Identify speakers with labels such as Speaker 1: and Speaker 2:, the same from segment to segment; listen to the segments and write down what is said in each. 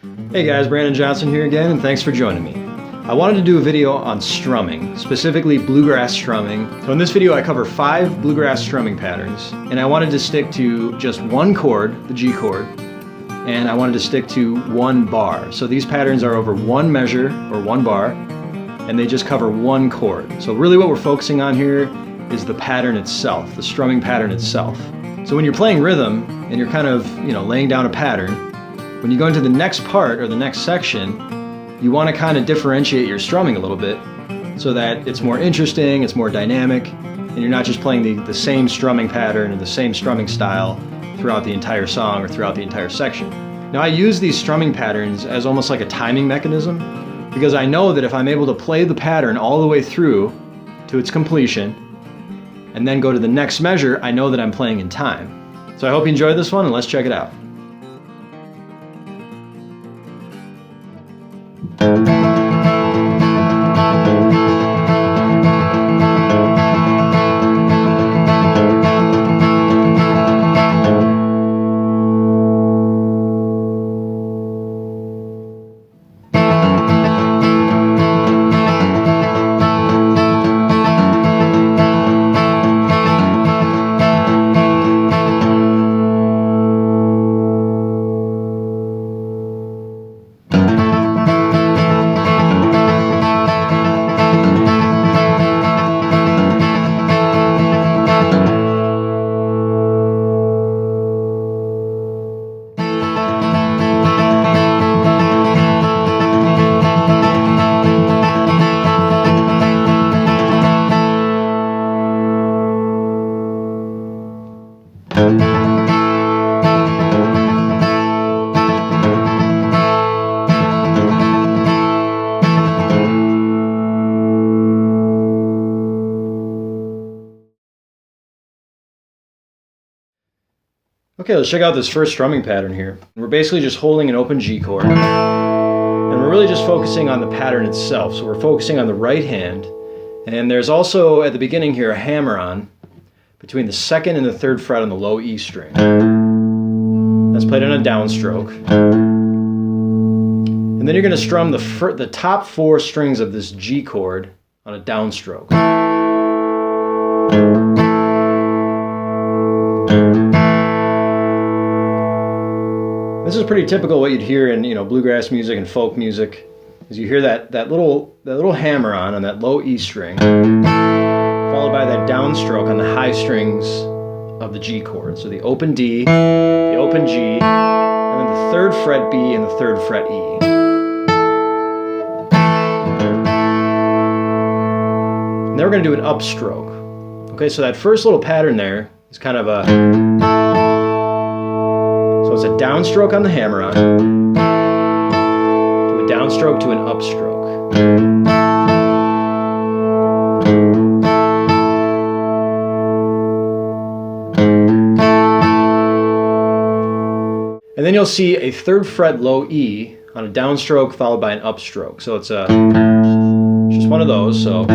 Speaker 1: Hey guys, Brandon Johnson here again, and thanks for joining me. I wanted to do a video on strumming, specifically bluegrass strumming. So in this video I cover 5 bluegrass strumming patterns, and I wanted to stick to just one chord, the G chord, and I wanted to stick to one bar. So these patterns are over one measure or one bar, and they just cover one chord. So really what we're focusing on here is the pattern itself, the strumming pattern itself. So when you're playing rhythm and you're kind of, laying down a pattern, when you go into the next part or the next section, you want to kind of differentiate your strumming a little bit so that it's more interesting, it's more dynamic, and you're not just playing the same strumming pattern and the same strumming style throughout the entire song or throughout the entire section. Now I use these strumming patterns as almost like a timing mechanism because I know that if I'm able to play the pattern all the way through to its completion and then go to the next measure, I know that I'm playing in time. So I hope you enjoyed this one, and let's check it out. Okay, let's check out this first strumming pattern here. We're basically just holding an open G chord, and we're really just focusing on the pattern itself. So we're focusing on the right hand, and there's also at the beginning here a hammer-on between the 2nd and the 3rd fret on the low E string. That's played on a downstroke. And then you're going to strum the top 4 strings of this G chord on a downstroke. This is pretty typical what you'd hear in bluegrass music and folk music, is you hear that little hammer-on on that low E string, followed by that downstroke on the high strings of the G chord. So the open D, the open G, and then the 3rd fret B and the 3rd fret E. And then we're going to do an upstroke. Okay, so that first little pattern there is kind of so it's a downstroke on the hammer-on, to a downstroke to an upstroke. And then you'll see a 3rd fret low E on a downstroke followed by an upstroke. So it's just one of those. So.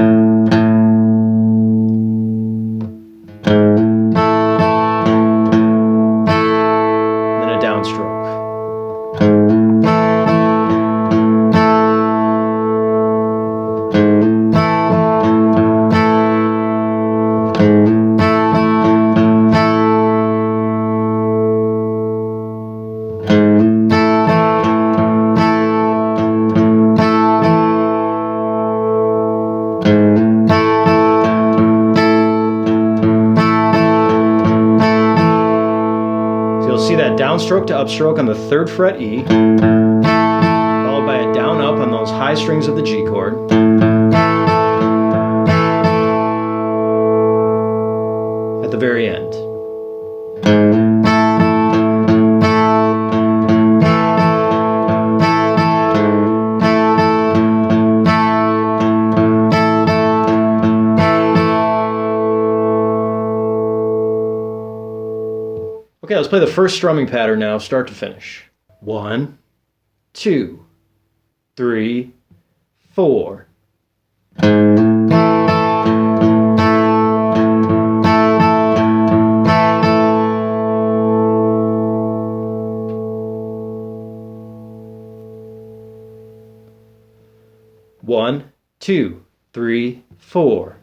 Speaker 1: See that downstroke to upstroke on the 3rd fret E, followed by a down up on those high strings of the G chord. At the very end. Okay, let's play the first strumming pattern now, start to finish. 1, 2, 3, 4. 1, 2, 3, 4.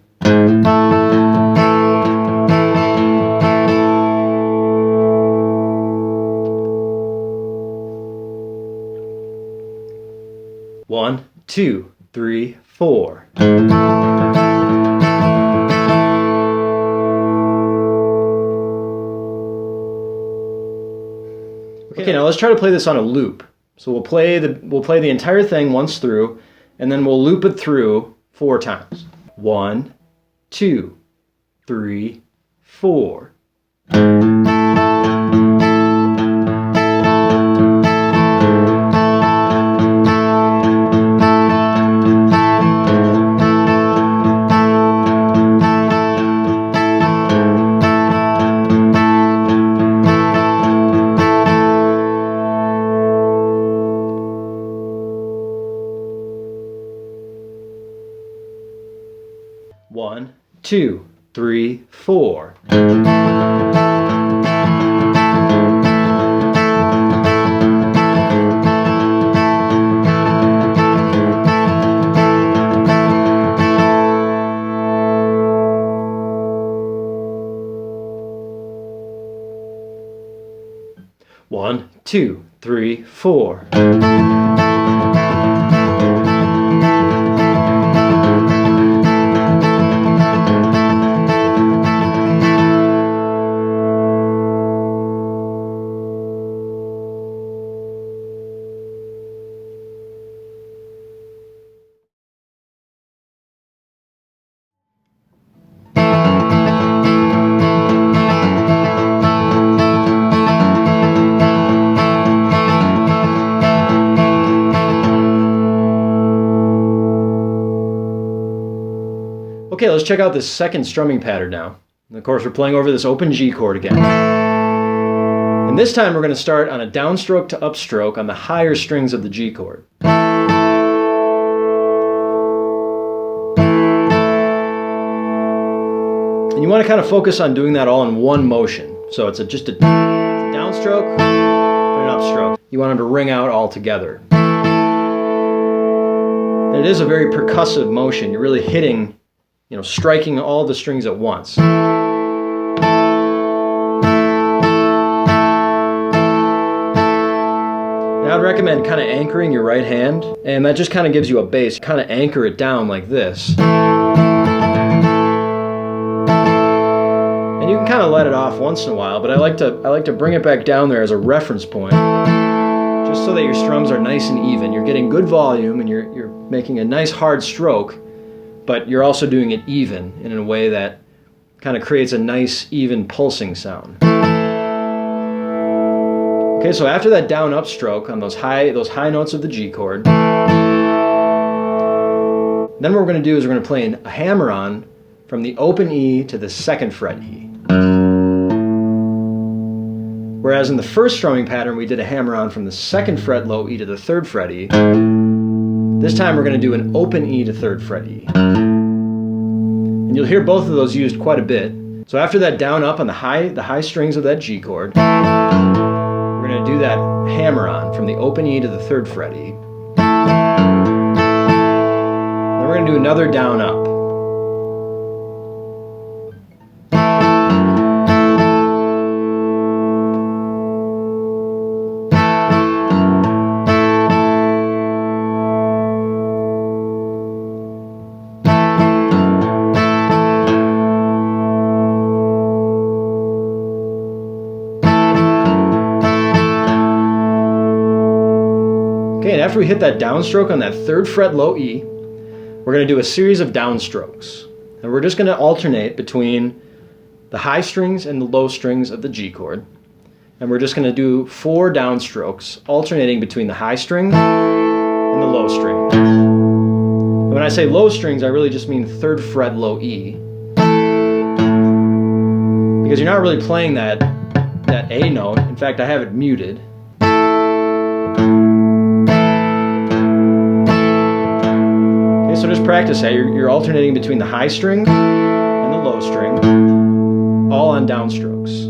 Speaker 1: One, two, three, four. Okay, now let's try to play this on a loop. So we'll play the entire thing once through, and then we'll loop it through 4 times. 1, 2, 3, 4. One, two, three, four. One, two, three, four. Okay, let's check out this second strumming pattern now. And of course, we're playing over this open G chord again. And this time we're going to start on a downstroke to upstroke on the higher strings of the G chord. And you want to kind of focus on doing that all in one motion. So it's just a downstroke and an upstroke. You want them to ring out all together. And it is a very percussive motion. You're really hitting, striking all the strings at once. Now I'd recommend kind of anchoring your right hand, and that just kind of gives you a base. Kind of anchor it down like this. And you can kind of let it off once in a while, but I like to bring it back down there as a reference point, just so that your strums are nice and even. You're getting good volume and you're making a nice hard stroke, but you're also doing it even in a way that kind of creates a nice even pulsing sound. Okay, so after that down upstroke on those high notes of the G chord, then what we're going to do is we're going to play a hammer-on from the open E to the second fret E. Whereas in the first strumming pattern we did a hammer-on from the second fret low E to the third fret E. This time we're going to do an open E to third fret E. And you'll hear both of those used quite a bit. So after that down up on the high strings of that G chord, we're going to do that hammer-on from the open E to the third fret E. Then we're going to do another down up. Okay, and after we hit that downstroke on that third fret low E, we're going to do a series of downstrokes. And we're just going to alternate between the high strings and the low strings of the G chord. And we're just going to do 4 downstrokes, alternating between the high string and the low string. And when I say low strings, I really just mean third fret low E. Because you're not really playing that A note. In fact, I have it muted. So just practice that. You're alternating between the high string and the low string, all on downstrokes.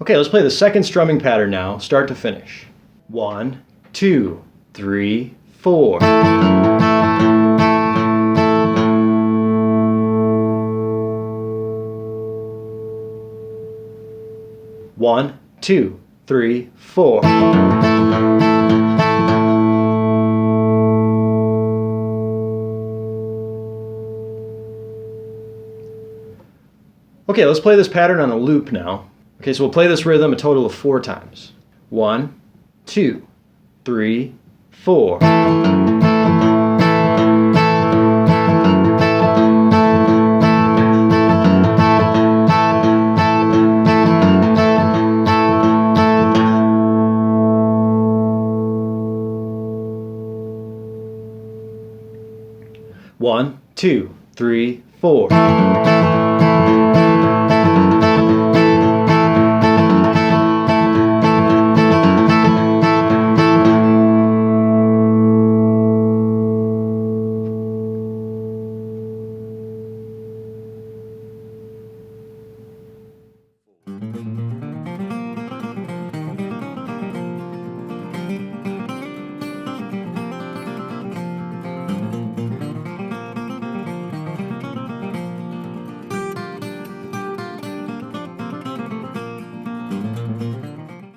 Speaker 1: Okay, let's play the second strumming pattern now, start to finish. 1, 2, 3, 4. 1, 2, 3, 4. Okay, let's play this pattern on a loop now. Okay, so we'll play this rhythm a total of 4 times. 1, 2, 3, 4. 1, 2, 3, 4.